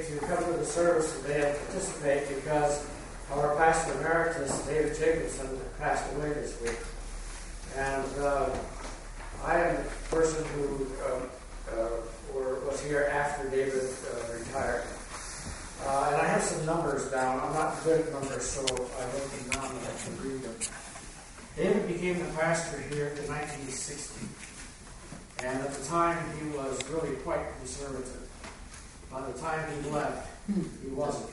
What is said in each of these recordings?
me to come to the service today and participate because our pastor emeritus, David Jacobson, passed away this week. And I am the person who was here after David retired. And I have some numbers down. I'm not good at numbers, so I wrote them down and I can read them. David became the pastor here in 1960. And at the time, he was really quite conservative. By the time he left, he wasn't.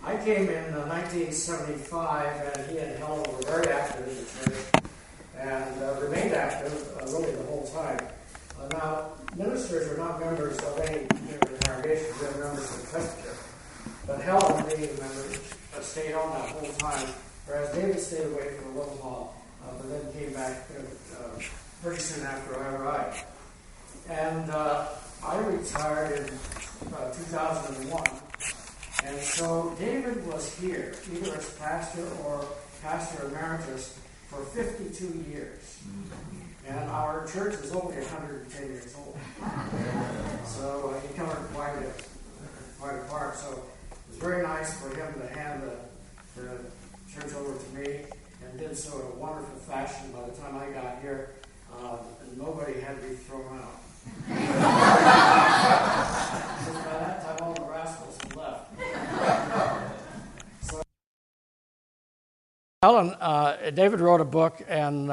I came in 1975, and he and Helen were very active in the church and remained active really the whole time. Now, ministers are not members of any congregation. They're members of the presbytery. But Helen, being a member, stayed on that whole time, whereas David stayed away for a little while, but then came back pretty soon after I arrived. And I retired in 2001. And so David was here, either as pastor or pastor emeritus, for 52 years. And our church is only 110 years old. So he covered quite a part. So it was very nice for him to hand the church over to me, and did so in a wonderful fashion. By the time I got here, nobody had to be thrown out. Because by that time, all the rascals had left. So, Helen, David wrote a book, and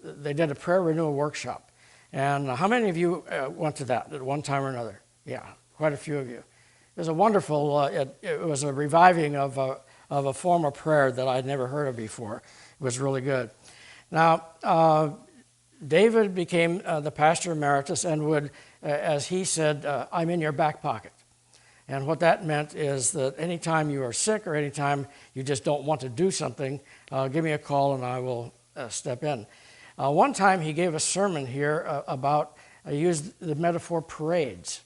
they did a prayer renewal workshop. And how many of you went to that at one time or another? Yeah, quite a few of you. It was a wonderful, it was a reviving of a form of prayer that I'd never heard of before. It was really good. Now, David became the pastor emeritus and would, as he said, I'm in your back pocket. And what that meant is that anytime you are sick or anytime you just don't want to do something, give me a call and I will step in. One time he gave a sermon here about, I used the metaphor parades,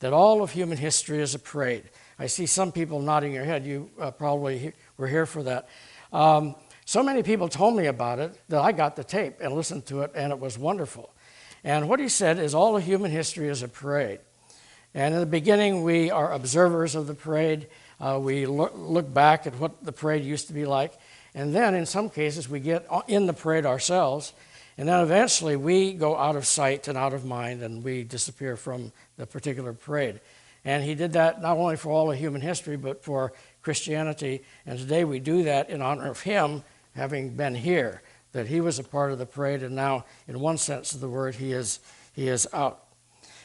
that all of human history is a parade. I see some people nodding your head. You probably were here for that. So many people told me about it that I got the tape and listened to it, and it was wonderful. And what he said is all of human history is a parade. And in the beginning, we are observers of the parade. We look back at what the parade used to be like. And then, in some cases, we get in the parade ourselves. And then eventually, we go out of sight and out of mind, and we disappear from the particular parade. And he did that not only for all of human history, but for Christianity. And today we do that in honor of him having been here, that he was a part of the parade, and now, in one sense of the word, he is out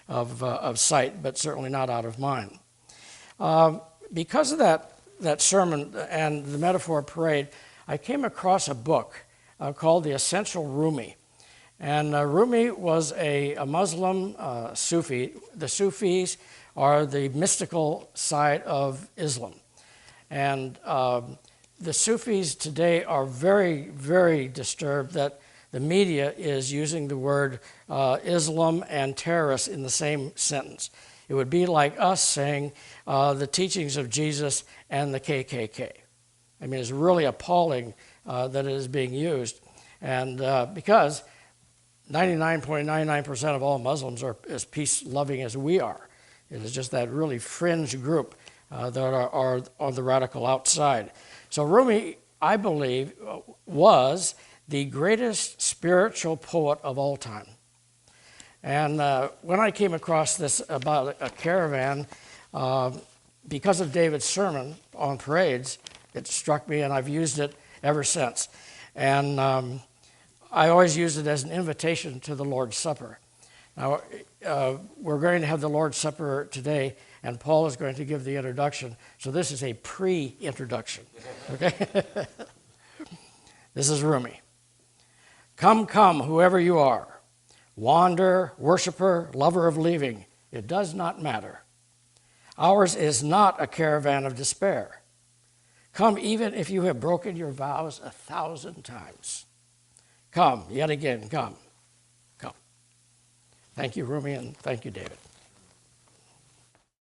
of sight, but certainly not out of mind. Because of that sermon and the metaphor parade, I came across a book called The Essential Rumi. And Rumi was a Muslim Sufi. The Sufis are the mystical side of Islam. And the Sufis today are very, very disturbed that the media is using the word Islam and terrorists in the same sentence. It would be like us saying the teachings of Jesus and the KKK. I mean, it's really appalling that it is being used. And because 99.99% of all Muslims are as peace-loving as we are. It is just that really fringe group that are on the radical outside. So Rumi, I believe, was the greatest spiritual poet of all time. And when I came across this about a caravan, because of David's sermon on parades, it struck me, and I've used it ever since. And I always use it as an invitation to the Lord's Supper. Now, we're going to have the Lord's Supper today, and Paul is going to give the introduction. So this is a pre-introduction, okay? This is Rumi. Come, come, whoever you are, wanderer, worshiper, lover of leaving, it does not matter. Ours is not a caravan of despair. Come, even if you have broken your vows 1,000 times. Come, yet again, come. Come. Thank you, Rumi, and thank you, David.